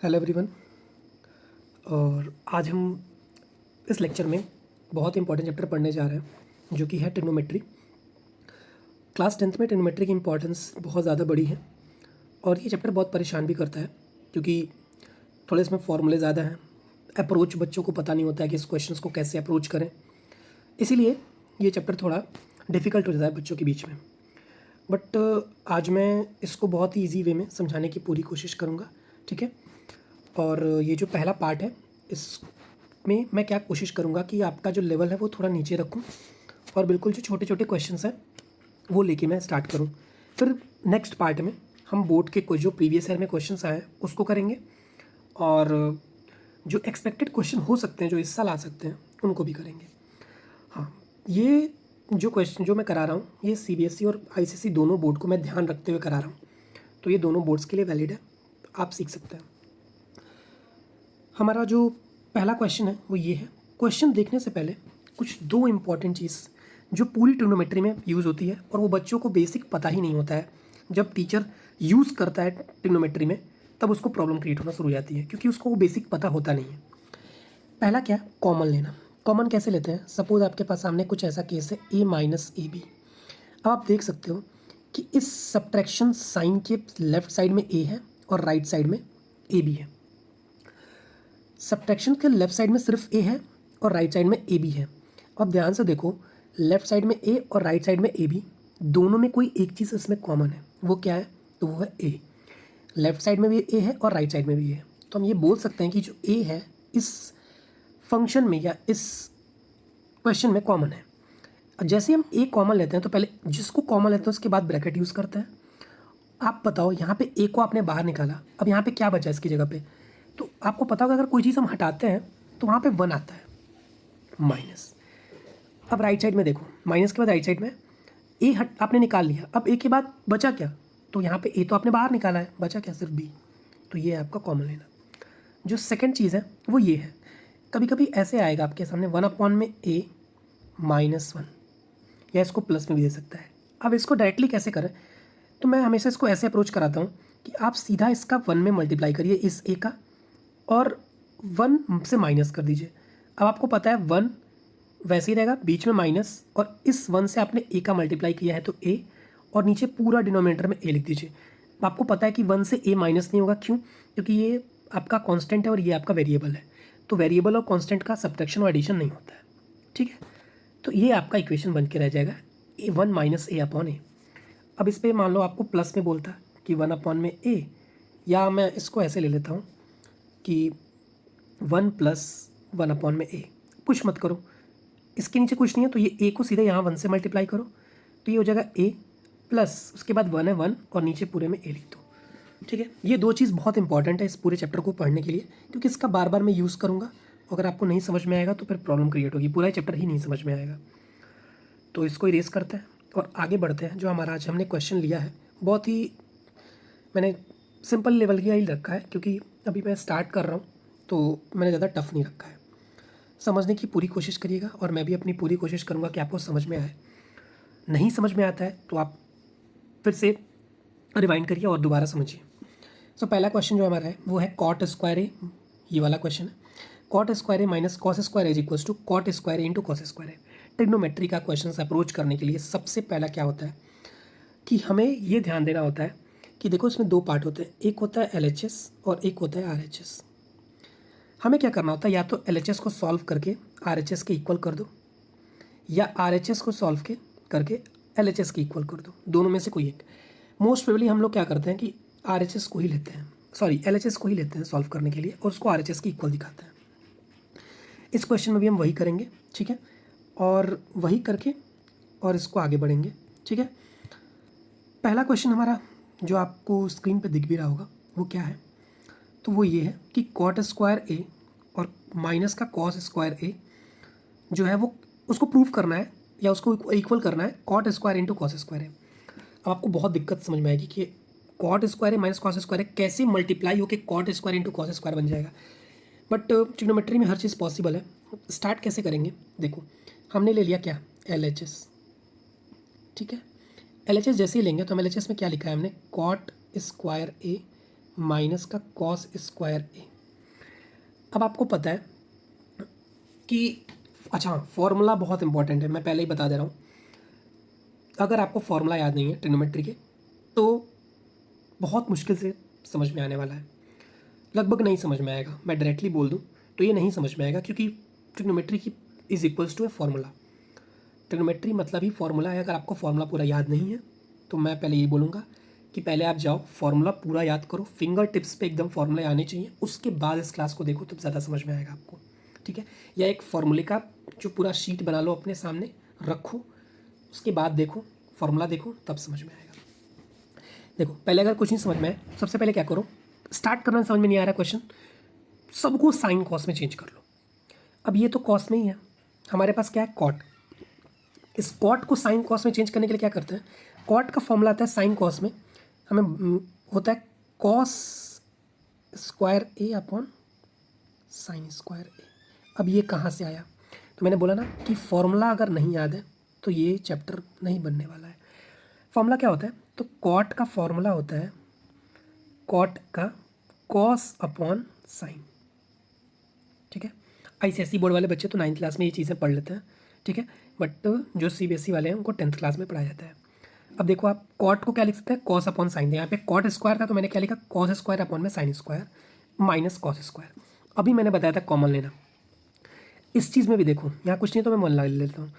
Hello everyone. और आज हम इस लेक्चर में बहुत इंपॉर्टेंट चैप्टर पढ़ने जा रहे हैं जो कि है ट्रिग्नोमेट्री। क्लास 10th में ट्रिग्नोमेट्री की इंपॉर्टेंस बहुत ज़्यादा बड़ी है और ये चैप्टर बहुत परेशान भी करता है क्योंकि थोड़े इसमें फॉर्मूले ज़्यादा हैं। अप्रोच बच्चों को पता नहीं होता है कि इस क्वेश्चंस को कैसे अप्रोच करें, इसीलिए ये चैप्टर थोड़ा डिफ़िकल्ट हो जाता है बच्चों के बीच में। बट आज मैं इसको बहुत ही ईजी वे में समझाने की पूरी कोशिश करूँगा, ठीक है। और ये जो पहला पार्ट है इसमें मैं क्या कोशिश करूँगा कि आपका जो लेवल है वो थोड़ा नीचे रखूँ और बिल्कुल जो छोटे छोटे क्वेश्चंस हैं वो लेके मैं स्टार्ट करूँ। फिर नेक्स्ट पार्ट में हम बोर्ड के जो प्रीवियस ईयर में क्वेश्चंस आए हैं उसको करेंगे और जो एक्सपेक्टेड क्वेश्चन हो सकते हैं जो इस साल आ सकते हैं उनको भी करेंगे। हाँ, ये जो क्वेश्चन जो मैं करा रहा हूँ ये CBSE और ICSE दोनों बोर्ड को मैं ध्यान रखते हुए करा रहा हूँ, तो ये दोनों बोर्ड्स के लिए वैलिड है, आप सीख सकते हैं। हमारा जो पहला क्वेश्चन है वो ये है। क्वेश्चन देखने से पहले कुछ दो इम्पॉर्टेंट चीज़ जो पूरी ट्रिग्नोमेट्री में यूज़ होती है और वो बच्चों को बेसिक पता ही नहीं होता है, जब टीचर यूज़ करता है ट्रिग्नोमेट्री में तब उसको प्रॉब्लम क्रिएट होना शुरू हो जाती है क्योंकि उसको वो बेसिक पता होता नहीं है। पहला क्या, कॉमन लेना। कॉमन कैसे लेते हैं? सपोज आपके पास सामने कुछ ऐसा केस है a माइनस ए बी। अब आप देख सकते हो कि इस सब्ट्रैक्शन साइन के लेफ्ट साइड में a है और राइट साइड में ए बी है। सब्ट्रैक्शन के लेफ्ट साइड में सिर्फ a है और राइट साइड में ए बी है। अब ध्यान से देखो, लेफ्ट साइड में a और राइट साइड में ए बी, दोनों में कोई एक चीज़ इसमें कॉमन है, वो क्या है? तो वो है a। लेफ्ट साइड में भी a है और राइट साइड में भी a है, तो हम ये बोल सकते हैं कि जो a है इस फंक्शन में या इस क्वेश्चन में कॉमन है। अब जैसे हम a कॉमन लेते हैं तो पहले जिसको कॉमन लेते हैं उसके बाद ब्रैकेट यूज़ करते हैं। आप बताओ, यहाँ पे a को आपने बाहर निकाला, अब यहाँ पे क्या बचा इसकी जगह पे? तो आपको पता होगा अगर कोई चीज़ हम हटाते हैं तो वहाँ पे 1 आता है, माइनस। अब राइट साइड में देखो, माइनस के बाद राइट साइड में ए हट आपने निकाल लिया, अब ए के बाद बचा क्या? तो यहाँ पे ए तो आपने बाहर निकाला है, बचा क्या? सिर्फ बी। तो ये है आपका कॉमन लेना। जो सेकंड चीज़ है वो ये है, कभी कभी ऐसे आएगा आपके सामने 1 में a माइनस 1, या इसको प्लस में भी दे सकता है। अब इसको डायरेक्टली कैसे करें? तो मैं हमेशा इसको ऐसे अप्रोच कराता हूँ कि आप सीधा इसका 1 में मल्टीप्लाई करिए इस a का और 1 से माइनस कर दीजिए। अब आपको पता है 1 वैसे ही रहेगा, बीच में माइनस, और इस 1 से आपने a का मल्टीप्लाई किया है तो a, और नीचे पूरा डिनोमिनेटर में a लिख दीजिए। आपको पता है कि 1 से a माइनस नहीं होगा, क्यों? क्योंकि ये आपका कांस्टेंट है और ये आपका वेरिएबल है, तो वेरिएबल और कांस्टेंट का सब्ट्रैक्शन और एडिशन नहीं होता है, ठीक है। तो ये आपका इक्वेशन बन के रह जाएगा a1 माइनस a अपॉन ए। अब इस पर मान लो आपको प्लस में बोलता कि 1 अपॉन में a, या मैं इसको ऐसे ले लेता हूँ कि 1 प्लस 1 अपॉन में a। कुछ मत करो, इसके नीचे कुछ नहीं है तो ये a को सीधे यहाँ 1 से मल्टीप्लाई करो, तो ये हो जाएगा a प्लस उसके बाद 1 है 1 और नीचे पूरे में a लिख दो, ठीक है। ये दो चीज़ बहुत इंपॉर्टेंट है इस पूरे चैप्टर को पढ़ने के लिए, क्योंकि इसका बार बार मैं यूज़ करूँगा। अगर आपको नहीं समझ में आएगा तो फिर प्रॉब्लम क्रिएट होगी, पूरा चैप्टर ही नहीं समझ में आएगा। तो इसको इरेज करते हैं और आगे बढ़ते हैं। जो हमारा आज हमने क्वेश्चन लिया है बहुत ही मैंने सिंपल लेवल का ही रखा है, क्योंकि अभी मैं स्टार्ट कर रहा हूँ तो मैंने ज़्यादा टफ नहीं रखा है। समझने की पूरी कोशिश करिएगा और मैं भी अपनी पूरी कोशिश करूँगा कि आपको समझ में आए। नहीं समझ में आता है तो आप फिर से रिवाइंड करिए और दोबारा समझिए। सो पहला क्वेश्चन जो हमारा है वो है कॉट स्क्वायर ए, ये वाला क्वेश्चन है। Cot square A minus cos square is equals to cot square A into cos square A. Trigonometry का क्वेश्चन अप्रोच करने के लिए सबसे पहला क्या होता है कि हमें ये ध्यान देना होता है कि देखो इसमें दो पार्ट होते हैं, एक होता है LHS और एक होता है RHS। हमें क्या करना होता है, या तो LHS को सॉल्व करके RHS के इक्वल कर दो, या RHS को सॉल्व करके LHS के इक्वल कर दो, दोनों में से कोई एक। मोस्ट प्रोबेबली हम लोग क्या करते हैं कि RHS को ही लेते हैं, सॉरी LHS को ही लेते हैं सॉल्व करने के लिए और उसको RHS की इक्वल दिखाते हैं। इस क्वेश्चन में भी हम वही करेंगे, ठीक है, और वही करके और इसको आगे बढ़ेंगे, ठीक है। पहला क्वेश्चन हमारा जो आपको स्क्रीन पे दिख भी रहा होगा वो क्या है, तो वो ये है कि कॉट स्क्वायर ए और माइनस का कॉस स्क्वायर ए जो है वो उसको प्रूव करना है या उसको इक्वल करना है cot square into cos square A. अब आपको बहुत दिक्कत समझ में आएगी कि cot square A minus cos square A कैसे मल्टीप्लाई होकर cot square into cos square बन जाएगा। बट ट्रिग्नोमेट्री में हर चीज़ पॉसिबल है। स्टार्ट कैसे करेंगे, देखो हमने ले लिया क्या, LHS, ठीक है। LHS जैसे ही लेंगे तो हम LHS में क्या लिखा है हमने, कॉट स्क्वायर ए माइनस का कॉस स्क्वायर ए। अब आपको पता है कि अच्छा फॉर्मूला बहुत इंपॉर्टेंट है, मैं पहले ही बता दे रहा हूँ। अगर आपको फॉर्मूला याद नहीं है ट्रिग्नोमेट्री के तो बहुत मुश्किल से समझ में आने वाला है, लगभग नहीं समझ में आएगा। मैं डायरेक्टली बोल दूँ तो ये नहीं समझ में आएगा, क्योंकि ट्रिग्नोमेट्री की is equals to A formula. Trigonometry मतलब ही फॉर्मूला है। अगर आपको फॉर्मूला पूरा याद नहीं है तो मैं पहले ये बोलूँगा कि पहले आप जाओ फॉर्मूला पूरा याद करो, फिंगर टिप्स पे एकदम फॉर्मूले आने चाहिए, उसके बाद इस क्लास को देखो तब ज़्यादा समझ में आएगा आपको, ठीक है। या एक फॉर्मूले का जो पूरा शीट बना लो, अपने सामने रखो, उसके बाद देखो फॉर्मूला, देखो तब समझ में आएगा। देखो पहले अगर कुछ नहीं समझ में आए, सबसे पहले क्या करो, स्टार्ट करना समझ में नहीं आ रहा क्वेश्चन, सबको साइन कॉस में चेंज कर लो। अब ये तो कॉस में ही है, हमारे पास क्या है कॉट। इस कॉट को साइन कॉस में चेंज करने के लिए क्या करते हैं, कॉट का फॉर्मूला आता है साइन कॉस में, हमें होता है cos square A upon sine square A. अब ये कहाँ से आया, तो मैंने बोला ना कि फॉर्मूला अगर नहीं याद है तो ये चैप्टर नहीं बनने वाला है। फॉर्मूला क्या होता है, तो कॉट का फॉर्मूला होता है कॉट का कॉस अपॉन साइन, ठीक है। आईसीएसई बोर्ड वाले बच्चे तो 9th क्लास में ये चीज़ें पढ़ लेते हैं, ठीक है, बट जो सीबीएसई वाले हैं उनको 10th क्लास में पढ़ाया जाता है। अब देखो आप कॉट को क्या लिख सकते हैं, कॉस अपॉन साइन। यहाँ पे कॉट स्क्वायर था तो मैंने क्या लिखा, कॉस स्क्वायर अपॉन में sine square minus cos square. अभी मैंने बताया था कॉमन लेना, इस चीज़ में भी देखो यहाँ कुछ नहीं तो मैं वन ले लेता हूँ।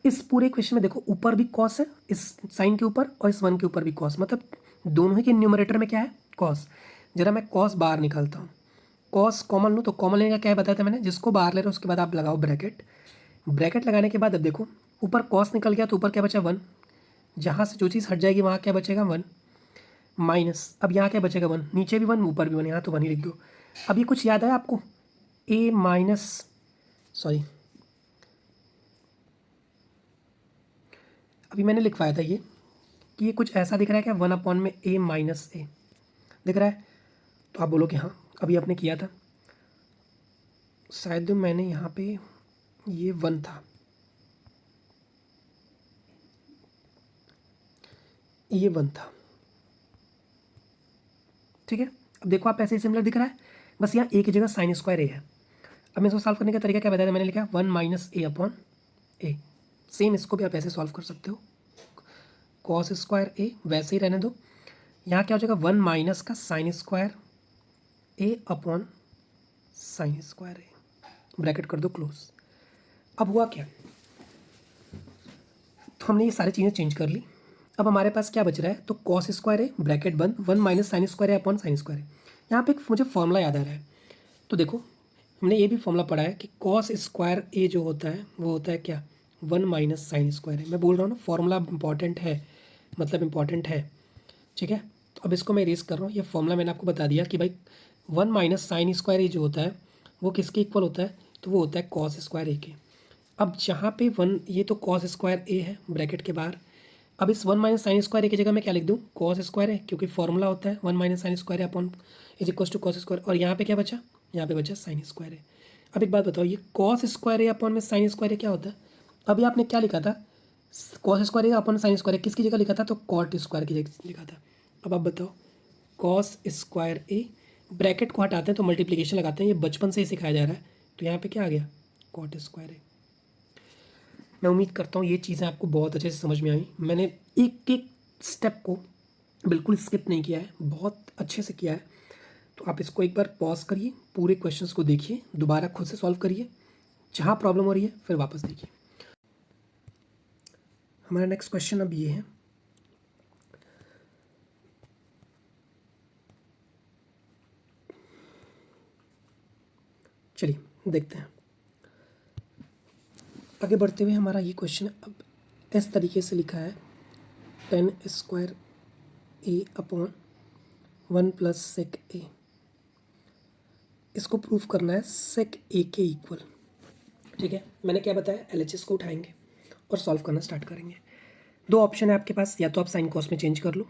इस पूरे क्वेश्चन में देखो ऊपर भी कॉस है, इस साइन के ऊपर और इस वन के ऊपर भी कॉस, मतलब दोनों ही के न्यूमरेटर में क्या है कॉस। जरा मैं कॉस बाहर निकालता हूँ, कॉस कॉमन लूँ तो कॉमन लेने का क्या है बताया था मैंने, जिसको बाहर ले रहे हो उसके बाद आप लगाओ ब्रैकेट। ब्रैकेट लगाने के बाद अब देखो ऊपर कॉस निकल गया तो ऊपर क्या बचा 1, जहाँ से जो चीज़ हट जाएगी वहाँ क्या बचेगा 1 माइनस, अब यहाँ क्या बचेगा 1, नीचे भी 1 ऊपर भी 1, यहाँ तो 1 ही लिख दो। अब ये कुछ याद है आपको, ए माइनस सॉरी अभी मैंने लिखवाया था ये कि ये कुछ ऐसा दिख रहा है क्या, 1 अपॉन में ए माइनस ए दिख रहा है, तो आप बोलो कि हाँ अभी आपने किया था, शायद मैंने यहाँ पे ये 1 था, ये 1 था, ठीक है। अब देखो आप ऐसे ही सिमिलर दिख रहा है, बस यहाँ ए की जगह साइन स्क्वायर ए है। अब मैं इसको सॉल्व करने का तरीका क्या बताया था, मैंने लिखा 1 माइनस ए अपॉन ए। सेम इसको भी आप ऐसे सॉल्व कर सकते हो, कॉस स्क्वायर ए वैसे ही रहने दो, यहाँ क्या हो जाएगा 1 माइनस का साइन स्क्वायर ए अपॉन साइन स्क्वायर ए, ब्रैकेट कर दो क्लोज। अब हुआ क्या, तो हमने ये सारी चीज़ें चेंज कर ली। अब हमारे पास क्या बच रहा है, तो कॉस स्क्वायर है ब्रैकेट बंद 1 माइनस साइन स्क्वायर है अपॉन साइन स्क्वायर है। यहाँ पे एक मुझे फॉर्मूला याद आ रहा है, तो देखो हमने ये भी फॉर्मूला पढ़ा है कि कॉस स्क्वायर ए जो होता है वो होता है क्या 1 माइनस साइन स्क्वायर है। मैं बोल रहा हूँ ना फॉर्मूला इंपॉर्टेंट है, मतलब इंपॉर्टेंट है, ठीक है। तो अब इसको मैं इरेज कर रहा हूँ, ये फॉर्मूला मैंने आपको बता दिया कि भाई 1 माइनस साइन स्क्वायर ए जो होता है वो किसके इक्वल होता है, तो वो होता है कॉस स्क्वायर ए के। अब जहाँ पे 1, ये तो कॉस स्क्वायर ए है ब्रैकेट के बाहर, अब इस 1 माइनस साइन स्क्वायर ए की जगह मैं क्या लिख दूँ, कॉस स्क्वायर है, क्योंकि फॉर्मूला होता है 1 minus sine square upon is equal to cos square, और यहाँ पे क्या बचा, यहाँ पे बचा साइन स्क्वायर है। अब एक बात बताओ, ये कॉस स्क्वायर ए अपॉन में साइन स्क्वायर ए क्या होता है, अभी आपने क्या लिखा था, कॉस स्क्वायर ए अपॉन साइन स्क्वायर किसकी जगह लिखा था, तो कॉट स्क्वायर की जगह लिखा था। अब आप बताओ कॉस स्क्वायर ए, ब्रैकेट को हटाते हैं तो मल्टीप्लिकेशन लगाते हैं, ये बचपन से ही सिखाया जा रहा है, तो यहाँ पे क्या आ गया कॉट स्क्वायर ए। मैं उम्मीद करता हूँ ये चीज़ें आपको बहुत अच्छे से समझ में आई, मैंने एक एक स्टेप को बिल्कुल स्किप नहीं किया है, बहुत अच्छे से किया है। तो आप इसको एक बार पॉज करिए, पूरे क्वेश्चंस को देखिए, दोबारा खुद से सॉल्व करिए, जहाँ प्रॉब्लम हो रही है फिर वापस देखिए। हमारा नेक्स्ट क्वेश्चन अब ये है, चलिए देखते हैं। आगे बढ़ते हुए हमारा ये क्वेश्चन अब इस तरीके से लिखा है 10 स्क्वायर ए अपॉन 1 प्लस सेक ए, इसको प्रूफ करना है सेक ए के इक्वल, ठीक है। मैंने क्या बताया, एलएचएस को उठाएंगे और सॉल्व करना स्टार्ट करेंगे। दो ऑप्शन है आपके पास, या तो आप साइन कॉस में चेंज कर लो,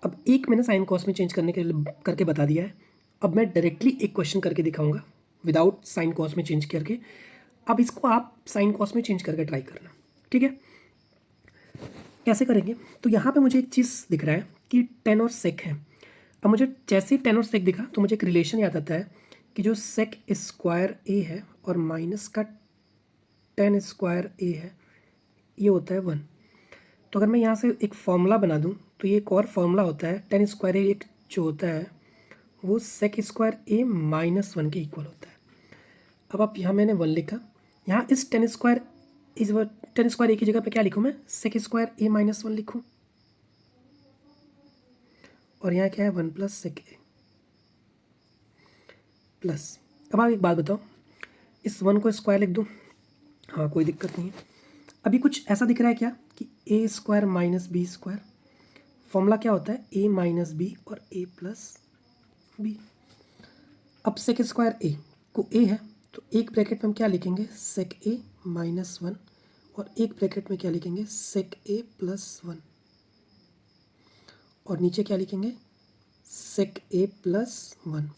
अब एक मैंने साइन कॉस में चेंज करने के लिए करके बता दिया है, अब मैं डायरेक्टली एक क्वेश्चन करके दिखाऊंगा विदाउट साइन कॉस में चेंज करके। अब इसको आप साइन कॉस में चेंज करके ट्राई करना, ठीक है। कैसे करेंगे, तो यहाँ पे मुझे एक चीज़ दिख रहा है कि 10 और सेक है, अब मुझे जैसे ही टेन और सेक दिखा तो मुझे एक रिलेशन याद आता है कि जो सेक स्क्वायर ए है और माइनस का टेन स्क्वायर ए है ये होता है 1। तो अगर मैं यहाँ से एक फॉर्मूला बना दूँ तो ये एक और फॉर्मूला होता है टेन स्क्वायर ए एक जो होता है वो सेक स्क्वायर ए -1 के इक्वल होता है। अब आप यहाँ मैंने 1 लिखा, यहाँ इस टेन स्क्वायर ए की जगह पे क्या लिखूँ मैं, सेक स्क्वायर ए -1 लिखूँ और यहाँ क्या है 1 प्लस सेक ए प्लस। अब आप एक बात बताओ, इस 1 को स्क्वायर लिख दूँ, हाँ कोई दिक्कत नहीं है। अभी कुछ ऐसा दिख रहा है क्या कि A square minus B square, formula क्या होता है ए माइनस बी और ए प्लस बी। अब सेक स्क्वायर ए को ए है तो एक ब्रैकेट में हम क्या लिखेंगे सेक ए -1 और एक ब्रैकेट में क्या लिखेंगे सेक ए +1 और नीचे क्या लिखेंगे सेक ए +1।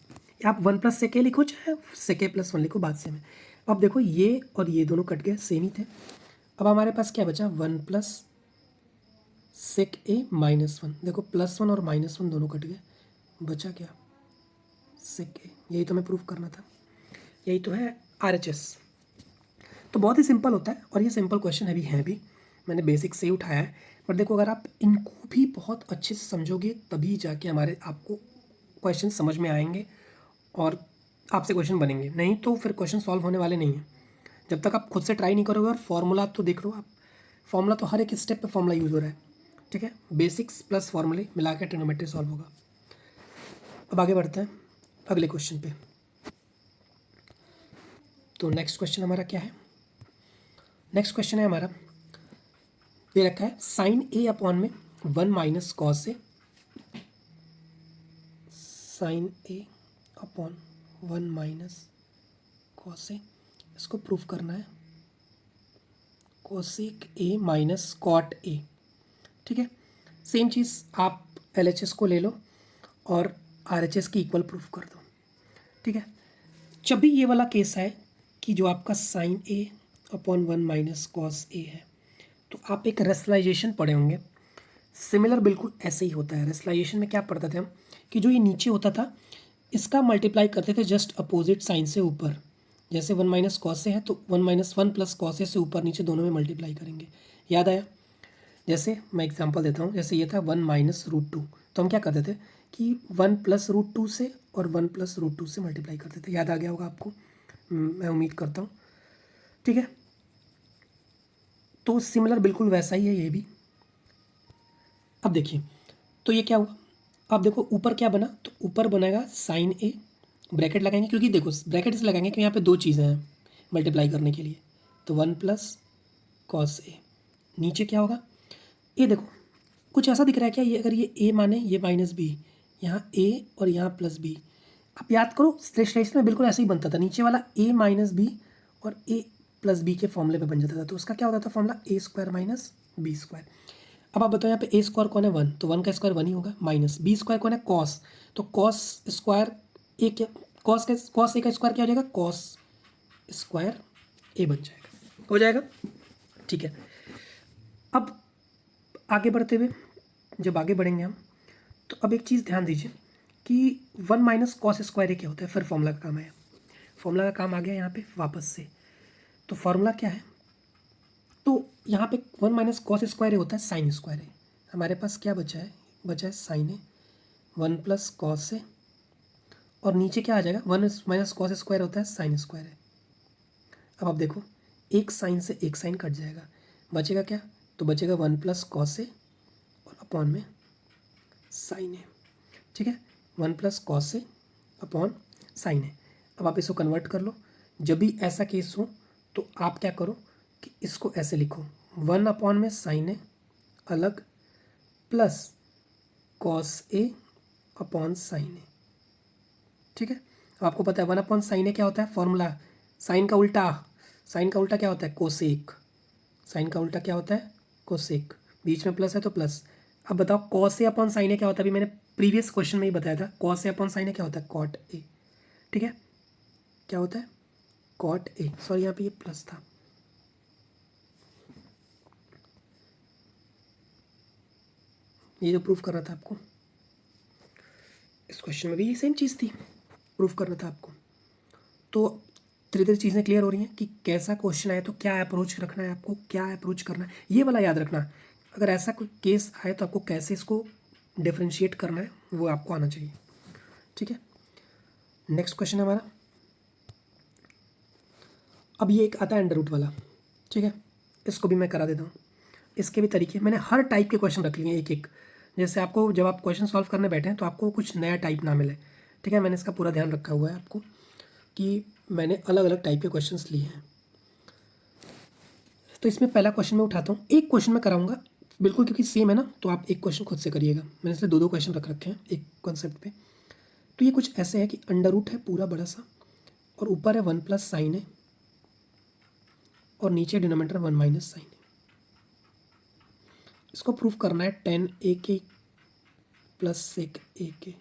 आप 1 प्लस सेक ए लिखो चाहे सेक ए +1 लिखो, बात सेम है। अब देखो ये और ये दोनों कट गए, सेम ही थे। अब हमारे पास क्या बचा 1 प्लस सेक ए -1। देखो +1 और -1 दोनों कट गए, बचा क्या सेक ए। यही तो मैं प्रूफ करना था, यही तो है RHS। तो बहुत ही सिंपल होता है और ये सिंपल क्वेश्चन अभी हैं भी, मैंने बेसिक से ही उठाया है। पर देखो अगर आप इनको भी बहुत अच्छे से समझोगे तभी जाके हमारे आपको क्वेश्चन समझ में आएंगे और आपसे क्वेश्चन बनेंगे, नहीं तो फिर क्वेश्चन सॉल्व होने वाले नहीं हैं जब तक आप खुद से ट्राई नहीं करोगे। और फॉर्मूला तो देख लो आप, फॉर्मूला तो हर एक स्टेप पे फॉर्मूला यूज़ हो रहा है, ठीक है। बेसिक्स प्लस फॉर्मूले मिला के ट्रिग्नोमेट्री सॉल्व होगा। अब आगे बढ़ते हैं अगले क्वेश्चन पे। तो नेक्स्ट क्वेश्चन हमारा क्या है, नेक्स्ट क्वेश्चन है हमारा दे रखा है साइन ए अपॉन में 1 minus cos A, sine A upon 1 minus cos A, इसको प्रूफ करना है cosec A minus cot A, ठीक है। सेम चीज़ आप LHS को ले लो और RHS की इक्वल प्रूफ कर दो, ठीक है। जब भी ये वाला केस है कि जो आपका sign A upon 1 minus cos ए है तो आप एक रेशनलाइजेशन पढ़े होंगे, सिमिलर बिल्कुल ऐसे ही होता है। रेशनलाइजेशन में क्या पढ़ते थे हम कि जो ये नीचे होता था इसका मल्टीप्लाई करते थे जस्ट अपोजिट साइन से ऊपर, जैसे 1 माइनस कॉस ए है तो 1 प्लस कॉस ए से ऊपर नीचे दोनों में मल्टीप्लाई करेंगे, याद आया। जैसे मैं एग्जांपल देता हूँ, जैसे ये था 1 माइनस √2 तो हम क्या करते थे कि 1 प्लस √2 से और 1 प्लस √2 से मल्टीप्लाई करते थे, याद आ गया होगा आपको, मैं उम्मीद करता हूँ, ठीक है। तो सिमिलर बिल्कुल वैसा ही है ये भी। अब देखिए तो ये क्या हुआ, अब देखो ऊपर क्या बना, तो ऊपर बनेगा साइन ए, ब्रैकेट लगाएंगे क्योंकि देखो ब्रैकेट इसलिए लगाएंगे कि यहाँ पे दो चीज़ें हैं मल्टीप्लाई करने के लिए, तो 1 प्लस कॉस ए, नीचे क्या होगा ये देखो कुछ ऐसा दिख रहा है क्या, ये अगर ये ए माने ये माइनस बी, यहाँ ए और यहाँ प्लस बी, आप याद करो स्लेशन में बिल्कुल ऐसे ही बनता था, नीचे वाला ए माइनस बी और ए प्लस बी के फॉर्मूले पे बन जाता था, तो उसका क्या होता था फॉर्मूला ए स्क्वायर माइनस बी स्क्वायर। अब आप बताओ यहाँ पे ए स्क्वायर कौन है 1, तो 1 का स्क्वायर 1 ही होगा, माइनस बी स्क्वायर कौन है कॉस, तो कॉस स्क्वायर ए क्या, कॉस ए का स्क्वायर क्या हो जाएगा कॉस स्क्वायर ए बन जाएगा, हो जाएगा, ठीक है। अब आगे बढ़ते हुए जब आगे बढ़ेंगे हम तो अब एक चीज़ ध्यान दीजिए कि 1 माइनस कॉस स्क्वायर ए क्या होता है, फिर फॉर्मूला का काम है, फॉर्मूला का काम आ गया यहाँ पे वापस से। तो फॉर्मूला क्या है, तो यहाँ पे 1 माइनस कॉस स्क्वायर ए होता है साइन स्क्वायर ए, हमारे पास क्या बचा है sign A 1 plus cos A और नीचे क्या आ जाएगा 1 माइनस कॉस स्क्वायर होता है साइन स्क्वायर ए। अब आप देखो एक साइन से एक साइन कट जाएगा, बचेगा क्या, तो बचेगा 1 प्लस कॉस ए और अपॉन में साइन ए, ठीक है, 1 plus cos A upon sine ए। अब आप इसको कन्वर्ट कर लो, जब भी ऐसा केस हो तो आप क्या करो कि इसको ऐसे लिखो 1 अपॉन में साइन ए अलग plus cos A upon sine ए, ठीक है। अब आपको पता है 1 अपॉन साइन ए क्या होता है फॉर्मूला, साइन का उल्टा क्या होता है कोसेक, साइन का उल्टा क्या होता है कोसेक, बीच में प्लस है तो प्लस। अब बताओ कॉस ए अपॉन साइन ए क्या होता है, अभी मैंने प्रीवियस क्वेश्चन में ही बताया था, कॉस ए अपॉन साइन ए क्या होता है कॉट ए, ठीक है, क्या होता है कॉट ए, सॉरी यहाँ पे ये प्लस था, ये जो प्रूफ कर रहा था आपको, इस क्वेश्चन में भी ये सेम चीज़ थी, प्रूफ करना था आपको। तो धीरे धीरे चीज़ें क्लियर हो रही हैं कि कैसा क्वेश्चन आए तो क्या अप्रोच रखना है आपको, क्या अप्रोच करना है, ये वाला याद रखना। अगर ऐसा कोई केस आए तो आपको कैसे इसको डिफ्रेंशिएट करना है वो आपको आना चाहिए। ठीक है, नेक्स्ट क्वेश्चन है हमारा। अब ये एक आता है अंडर रूट वाला। ठीक है, इसको भी मैं करा देता हूँ। इसके भी तरीके मैंने हर टाइप के क्वेश्चन रख लिए हैं एक एक, जैसे आपको जब आप क्वेश्चन सॉल्व करने बैठे हैं तो आपको कुछ नया टाइप ना मिले। ठीक है, मैंने इसका पूरा ध्यान रखा हुआ है आपको कि मैंने अलग अलग टाइप के क्वेश्चंस लिए हैं। तो इसमें पहला क्वेश्चन मैं उठाता हूँ, एक क्वेश्चन मैं कराऊंगा बिल्कुल, क्योंकि सेम है ना, तो आप एक क्वेश्चन खुद से करिएगा। मैंने इसलिए दो दो क्वेश्चन रख रखे हैं एक कॉन्सेप्ट पे। तो ये कुछ ऐसे है कि अंडर रूट है पूरा बड़ा सा, और ऊपर है 1 प्लस साइन है, और नीचे डिनोमिनेटर 1 माइनस साइन है। इसको प्रूफ करना है 10 ए के प्लस सेक ए के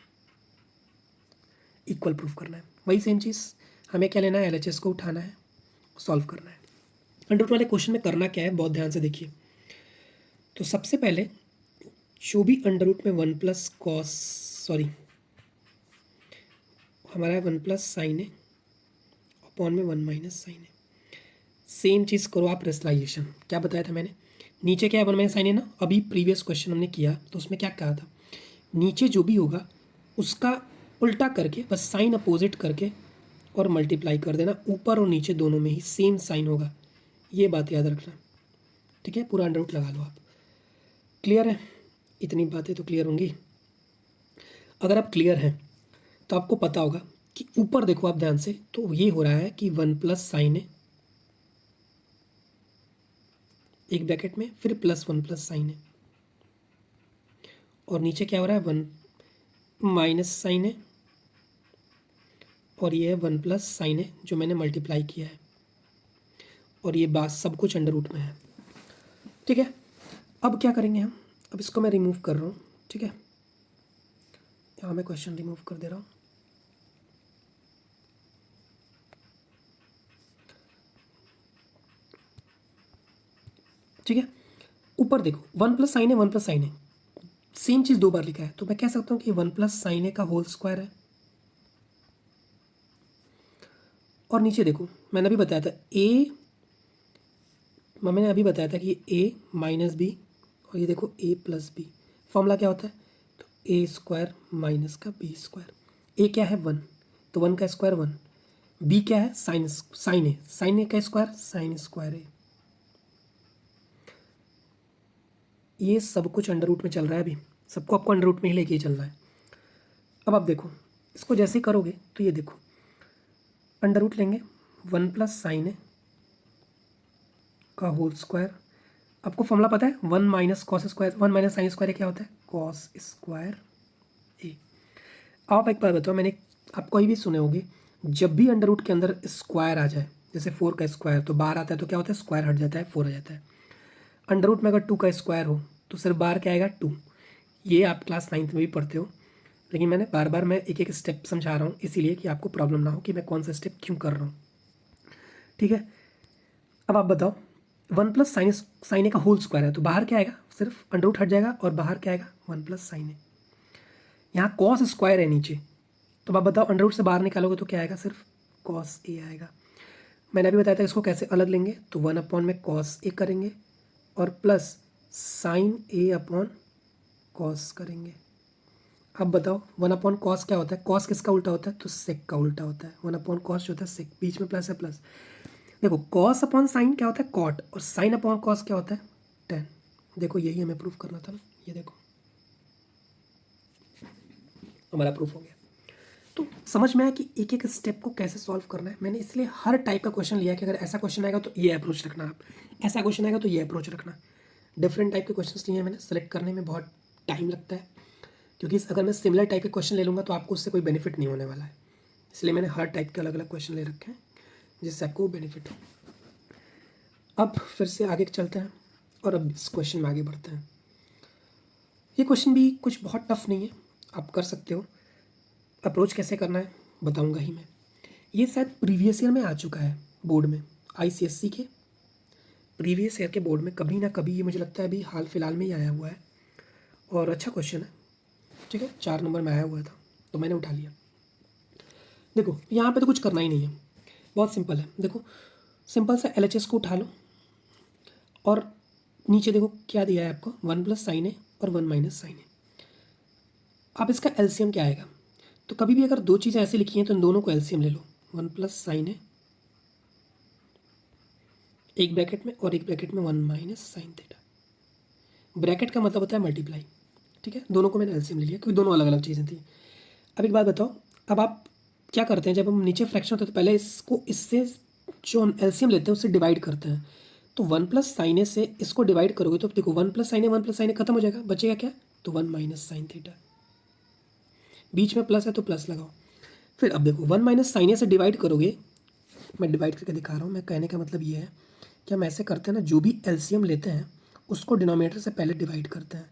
इक्वल प्रूफ करना है। वही सेम चीज़, हमें क्या लेना है, एलएचएस को उठाना है, सॉल्व करना है। अंडर रूट वाले क्वेश्चन में करना क्या है, बहुत ध्यान से देखिए। तो सबसे पहले जो भी अंडर रूट में 1 प्लस कॉस, सॉरी हमारा है 1 प्लस साइन है अपॉन में 1 माइनस साइन है। सेम चीज़ करो आप रेशनलाइजेशन। क्या बताया था मैंने, नीचे क्या है 1 माइनस साइन है ना, अभी प्रीवियस क्वेश्चन हमने किया तो उसमें क्या कहा था, नीचे जो भी होगा उसका उल्टा करके बस साइन अपोजिट करके और मल्टीप्लाई कर देना, ऊपर और नीचे दोनों में ही सेम साइन होगा, ये बात याद रखना। ठीक है, पूरा अंडर रूट लगा लो आप। क्लियर है, इतनी बातें तो क्लियर होंगी। अगर आप क्लियर हैं तो आपको पता होगा कि ऊपर देखो आप ध्यान से, तो ये हो रहा है कि 1 प्लस साइन है एक ब्रैकेट में, फिर प्लस 1 प्लस साइन है, और नीचे क्या हो रहा है 1 माइनस साइन है, और ये है 1 प्लस साइन है जो मैंने मल्टीप्लाई किया है, और ये बात सब कुछ अंडर रूट में है। ठीक है, अब क्या करेंगे हम, अब इसको मैं रिमूव कर रहा हूँ। ठीक है, यहाँ मैं क्वेश्चन रिमूव कर दे रहा हूँ। ठीक है, ऊपर देखो 1 प्लस साइन है 1 प्लस साइन है, सेम चीज़ दो बार लिखा है, तो मैं कह सकता हूँ कि 1 प्लस साइन है का होल स्क्वायर है। और नीचे देखो मैंने अभी बताया था मैंने अभी बताया था कि ए माइनस बी, और ये देखो ए प्लस बी, फॉर्मूला क्या होता है, तो ए स्क्वायर माइनस का बी स्क्वायर। ए क्या है 1, तो 1 का स्क्वायर 1, बी क्या है साइन है, साइन ए का स्क्वायर साइन स्क्वायर है। ये सब कुछ अंडर रूट में चल रहा है, अभी सबको आपको अंडर रूट में ही लेके ही चलना है। अब आप देखो इसको जैसे ही करोगे तो ये देखो अंडर रूट लेंगे 1 प्लस साइन है का होल स्क्वायर, आपको फॉर्मूला पता है 1 minus cos square 1 minus sine square क्या होता है, कॉस स्क्वायर ए। आप एक बार बताओ, मैंने आप कोई भी सुने होंगे, जब भी अंडर रूट के अंदर स्क्वायर आ जाए, जैसे 4 का स्क्वायर तो बाहर आता है तो क्या होता है, स्क्वायर हट जाता है 4 आ जाता है। अंडर रूट में अगर 2 का स्क्वायर हो तो सिर्फ बाहर क्या आएगा 2। ये आप क्लास 9th में भी पढ़ते हो, लेकिन मैंने बार बार मैं एक एक स्टेप समझा रहा हूँ इसीलिए कि आपको प्रॉब्लम ना हो कि मैं कौन सा स्टेप क्यों कर रहा हूँ। ठीक है, अब आप बताओ 1 प्लस साइन ए का होल स्क्वायर है तो बाहर क्या आएगा, सिर्फ अंडर रूट हट जाएगा और बाहर क्या आएगा 1 प्लस साइन ए। यहाँ कॉस स्क्वायर है नीचे, तो आप बताओ अंडर रूट से बाहर निकालोगे तो क्या आएगा, सिर्फ कॉस ए आएगा। मैंने अभी बताया था इसको कैसे अलग लेंगे, तो 1 अपॉन में कॉस ए करेंगे और plus sine A upon cos करेंगे। अब बताओ 1 अपॉन कॉस क्या होता है, कॉस किसका उल्टा होता है, तो सेक का उल्टा होता है। 1 अपॉन कॉस जो होता है सेक, बीच में प्लस है प्लस। देखो कॉस अपॉन साइन क्या होता है, कॉट, और साइन अपॉन कॉस क्या होता है, टेन। देखो यही हमें प्रूफ करना था ना, ये देखो हमारा प्रूफ हो गया। तो समझ में आया कि एक एक स्टेप को कैसे सॉल्व करना है। मैंने इसलिए हर टाइप का क्वेश्चन लिया कि अगर ऐसा क्वेश्चन आएगा तो ये अप्रोच रखना, आप ऐसा क्वेश्चन आएगा तो ये अप्रोच रखना। डिफरेंट टाइप के क्वेश्चन लिए हैं मैंने, सेलेक्ट करने में बहुत टाइम लगता है, क्योंकि अगर मैं सिमिलर टाइप के क्वेश्चन ले लूँगा तो आपको उससे कोई बेनिफिट नहीं होने वाला है। इसलिए मैंने हर टाइप के अलग अलग क्वेश्चन ले रखे हैं जिससे आपको बेनिफिट हो। अब फिर से आगे चलते हैं और अब इस क्वेश्चन में आगे बढ़ते हैं। ये क्वेश्चन भी कुछ बहुत टफ नहीं है, आप कर सकते हो। अप्रोच कैसे करना है बताऊंगा ही मैं। ये शायद प्रीवियस ईयर में आ चुका है बोर्ड में, आईसीएसई के प्रीवियस ईयर के बोर्ड में कभी ना कभी, ये मुझे लगता है अभी हाल फिलहाल में ही आया हुआ है, और अच्छा क्वेश्चन है। ठीक है, 4 नंबर में आया हुआ था, तो मैंने उठा लिया। देखो यहाँ पे तो कुछ करना ही नहीं है, बहुत सिंपल है। देखो सिंपल सा LHS को उठा लो और नीचे देखो क्या दिया है आपको, 1 प्लस साइन ए और 1 माइनस साइन ए। अब इसका एलसीएम क्या आएगा, तो कभी भी अगर दो चीज़ें ऐसी लिखी हैं तो इन दोनों को एलसीएम ले लो, 1 प्लस साइन ए एक ब्रैकेट में और एक ब्रैकेट में 1 माइनस साइन थीटा। ब्रैकेट का मतलब होता है मल्टीप्लाई, ठीक है। दोनों को मैंने एलसीएम ले लिया क्योंकि दोनों अलग अलग चीज़ें थी। अब एक बात बताओ, अब आप क्या करते हैं, जब हम नीचे फ्रैक्शन होते हैं तो पहले इसको इससे जो हम एलसीएम लेते हैं उससे डिवाइड करते हैं। तो 1 प्लस साइन ए से इसको डिवाइड करोगे तो देखो 1 प्लस साइन ए खत्म हो जाएगा, बचेगा क्या, तो 1 माइनस साइन थीटा। बीच में प्लस है तो प्लस लगाओ। फिर अब देखो 1 माइनस साइन ए से डिवाइड करोगे, मैं डिवाइड करके दिखा रहा हूँ। मैं कहने का मतलब ये है कि हम ऐसे करते हैं ना, जो भी एलसीएम लेते हैं उसको डिनोमिनेटर से पहले डिवाइड करते हैं,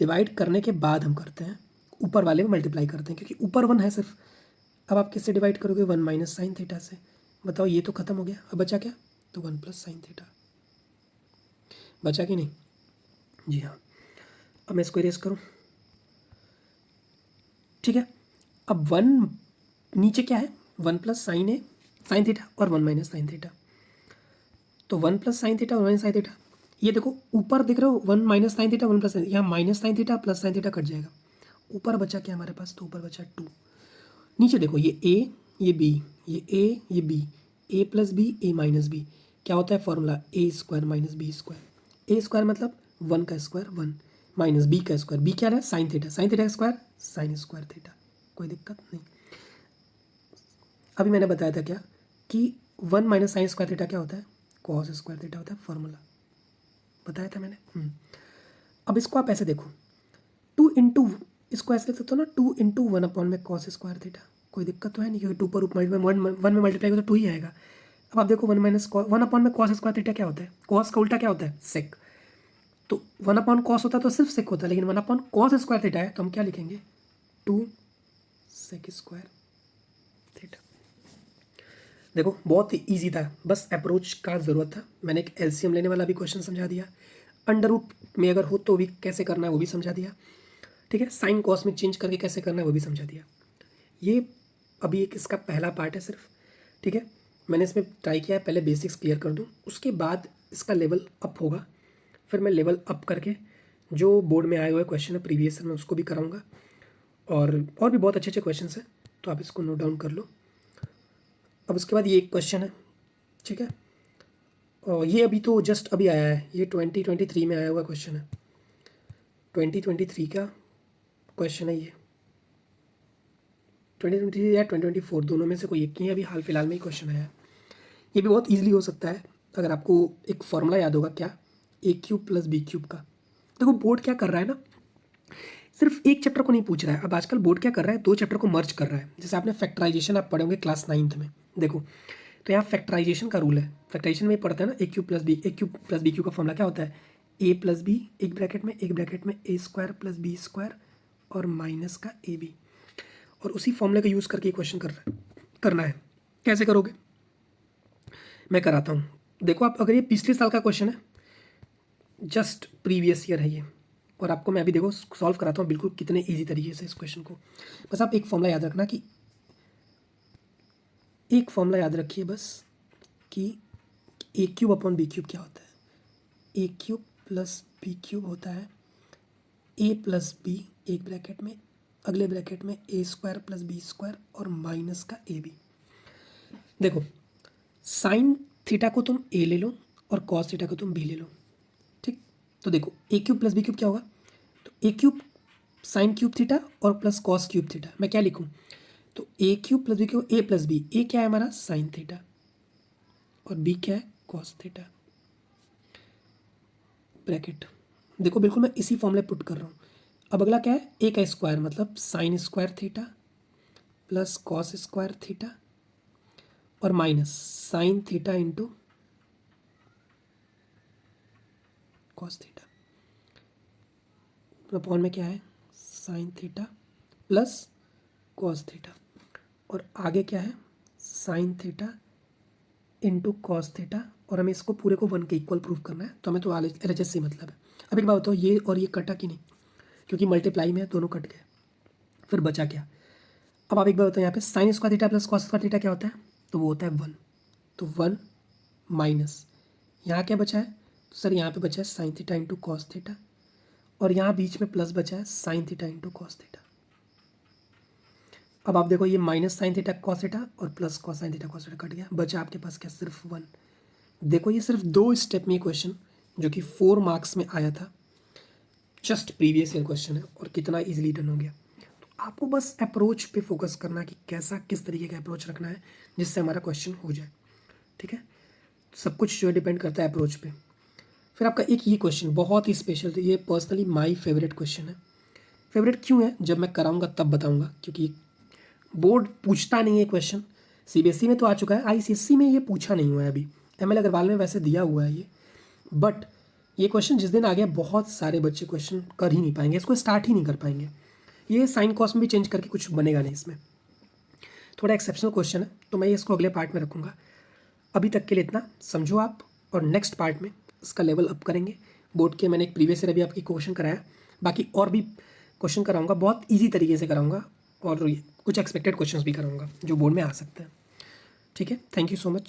डिवाइड करने के बाद हम करते हैं ऊपर वाले में मल्टीप्लाई करते हैं, क्योंकि ऊपर 1 है सिर्फ। अब आप किससे डिवाइड करोगे, 1 माइनस साइन थीटा से। बताओ ये तो खत्म हो गया, अब बचा क्या, तो 1 प्लस साइन थीटा। बचा कि नहीं, जी हाँ। अब मैं इसको इरेज करूँ, ठीक है। अब 1 नीचे क्या है, 1 plus sine A sine theta और 1 माइनस साइन थीटा। तो 1 plus sine theta 1 minus sine theta, ये देखो ऊपर दिख रहे हो 1 minus sine theta 1 plus sine, यहाँ minus sine theta plus sine theta cut जाएगा। ऊपर बचा क्या हमारे पास, तो ऊपर बचा 2। नीचे देखो ये ए ये बी, ये ए ये बी, ए प्लस बी ए माइनस बी, क्या होता है फॉर्मूला, ए स्क्वायर माइनस बी स्क्वायर। ए स्क्वायर मतलब 1 का स्क्वायर 1 माइनस बी का स्क्वायर, बी क्या है sine theta, sine theta square sine square theta. कोई दिक्कत नहीं। अभी मैंने बताया था क्या कि 1 माइनस साइन स्क्वायर थीटा क्या होता है, कॉस स्क्वायर थीटा होता है, फॉर्मूला बताया था मैंने। अब इसको आप ऐसे देखो, 2 इंटू, इसको ऐसे लिख सकते हो ना, 2 इंटू 1 अपॉन में कॉस स्क्वायर थीटा। कोई दिक्कत तो है नहीं, क्योंकि 2 पर वन में मल्टीप्लाई करो तो 2 ही आएगा। अब आप देखो 1 माइनस 1 अपॉन में कॉस स्क्वायर थीटा क्या होता है, कॉस का उल्टा क्या होता है, सेक। तो 1 अपॉन कॉस होता तो सिर्फ सेक होता है, लेकिन 1 अपॉन कॉस स्क्वायर थीटा है तो हम क्या लिखेंगे, 2 सेक स्क्वायर थीटा। देखो बहुत ही ईजी था, बस अप्रोच का ज़रूरत था। मैंने एक एलसीएम लेने वाला भी क्वेश्चन समझा दिया, अंडर रूट में अगर हो तो भी कैसे करना है वो भी समझा दिया, ठीक है। साइन कॉस में चेंज करके कैसे करना है वो भी समझा दिया। ये अभी एक इसका पहला पार्ट है सिर्फ, ठीक है। मैंने इसमें ट्राई किया है पहले बेसिक्स क्लियर कर दूं, उसके बाद इसका लेवल अप होगा। फिर मैं लेवल अप करके जो बोर्ड में आए हुए क्वेश्चन है प्रीवियस में उसको भी कराऊंगा, और भी बहुत अच्छे अच्छे क्वेश्चन हैं, तो आप इसको नोट डाउन कर लो। अब उसके बाद ये एक क्वेश्चन है, ठीक है, और ये अभी तो जस्ट अभी आया है, ये 2023 में आया हुआ क्वेश्चन है, 2023 का क्वेश्चन है ये, 2023 या 2024 दोनों में से कोई एक ही है, अभी हाल फिलहाल में ही क्वेश्चन आया है। ये भी बहुत ईजिली हो सकता है अगर आपको एक फॉर्मूला याद होगा, क्या, ए क्यूब प्लस बी क्यूब का। देखो बोर्ड क्या कर रहा है ना, सिर्फ एक चैप्टर को नहीं पूछ रहा है, अब आजकल बोर्ड क्या कर रहा है, 2 चैप्टर को मर्ज कर रहा है। जैसे आपने फैक्टराइजेशन आप पढ़े होंगे क्लास 9th में, देखो तो यहाँ फैक्टराइजेशन का रूल है, फैक्टराइजेशन में पढ़ते हैं ना, ए क्यूब प्लस बी क्यूब का फॉर्मूला क्या होता है, ए प्लस बी एक ब्रैकेट में ए स्क्वायर प्लस बी स्क्वायर और माइनस का ए बी, और उसी फॉर्मूले का यूज़ करके क्वेश्चन करना है। कैसे करोगे, मैं कराता हूँ। देखो आप, अगर ये पिछले साल का क्वेश्चन है, जस्ट प्रीवियस ईयर है ये, और आपको मैं अभी देखो सॉल्व कराता हूँ बिल्कुल कितने इजी तरीके से इस क्वेश्चन को। बस आप एक फॉर्मूला याद रखना, कि एक फॉर्मूला याद रखिए बस, कि ए क्यूब अपॉन बी क्यूब क्या होता है, ए क्यूब प्लस बी क्यूब होता है ए प्लस बी एक ब्रैकेट में, अगले ब्रैकेट में ए स्क्वायर प्लस बी स्क्वायर और माइनस का ए बी। देखो साइन थीटा को तुम ए ले लो और कॉस थीटा को तुम बी ले लो, ठीक। तो देखो ए क्यूब प्लस बी क्यूब क्या होगा, तो ए क्यूब साइन क्यूब थीटा और प्लस कॉस क्यूब थीटा। मैं क्या लिखूँ, तो ए क्यूब प्लस बी क्यूब, ए प्लस बी, ए क्या है हमारा साइन थीटा और बी क्या है कॉस थीटा, ब्रैकेट। देखो बिल्कुल मैं इसी फॉर्मूले पुट कर रहा हूँ। अब अगला क्या है, ए का स्क्वायर मतलब sine square theta plus cos square theta और minus sine theta into cos theta, upon में क्या है sine theta plus cos theta, और आगे क्या है sine theta into cos theta, और हमें इसको पूरे को 1 के इक्वल प्रूव करना है, तो हमें तो LHS से मतलब है। अब एक बात बताओ, ये और ये कटा कि नहीं, क्योंकि मल्टीप्लाई में दोनों कट गए। फिर बचा क्या? अब आप एक बार बताओ, यहाँ पे sign square theta plus cos square theta क्या होता है? तो वो होता है 1। तो 1 माइनस यहाँ क्या बचा है? तो सर यहाँ पे बचा है sine theta into cos theta, और यहाँ बीच में प्लस बचा है sine theta into cos theta. अब आप देखो, ये minus sine theta cos theta और plus cos sine theta cos theta cut गया, बचा आपके पास क्या? सिर्फ 1। देखो ये सिर्फ 2 स्टेप में ये क्वेश्चन जो कि 4 मार्क्स में आया था, जस्ट प्रीवियस ईयर क्वेश्चन है, और कितना इजीली डन हो गया। तो आपको बस अप्रोच पे फोकस करना है कि कैसा किस तरीके का अप्रोच रखना है जिससे हमारा क्वेश्चन हो जाए। ठीक है, सब कुछ जो है डिपेंड करता है अप्रोच पे। फिर आपका एक ये क्वेश्चन बहुत ही स्पेशल है, ये पर्सनली माय फेवरेट क्वेश्चन है। फेवरेट क्यों है जब मैं कराऊंगा तब बताऊंगा, क्योंकि बोर्ड पूछता नहीं है क्वेश्चन। सीबीएसई में तो आ चुका है, आईसीएसई में ये पूछा नहीं हुआ है अभी। एमएल अग्रवाल में वैसे दिया हुआ है ये, बट ये क्वेश्चन जिस दिन आ गया बहुत सारे बच्चे क्वेश्चन कर ही नहीं पाएंगे, इसको स्टार्ट ही नहीं कर पाएंगे। ये साइन कॉस में भी चेंज करके कुछ बनेगा नहीं इसमें, थोड़ा एक्सेप्शनल क्वेश्चन है, तो मैं इसको अगले पार्ट में रखूँगा। अभी तक के लिए इतना समझो आप, और नेक्स्ट पार्ट में इसका लेवल अप करेंगे। बोर्ड के मैंने एक प्रीवियस ईयर अभी आपकी क्वेश्चन कराया, बाकी और भी क्वेश्चन कराऊंगा, बहुत इजी तरीके से कराऊंगा, और कुछ एक्सपेक्टेड क्वेश्चंस भी कराऊंगा जो बोर्ड में आ सकते हैं। ठीक है, थैंक यू सो मच।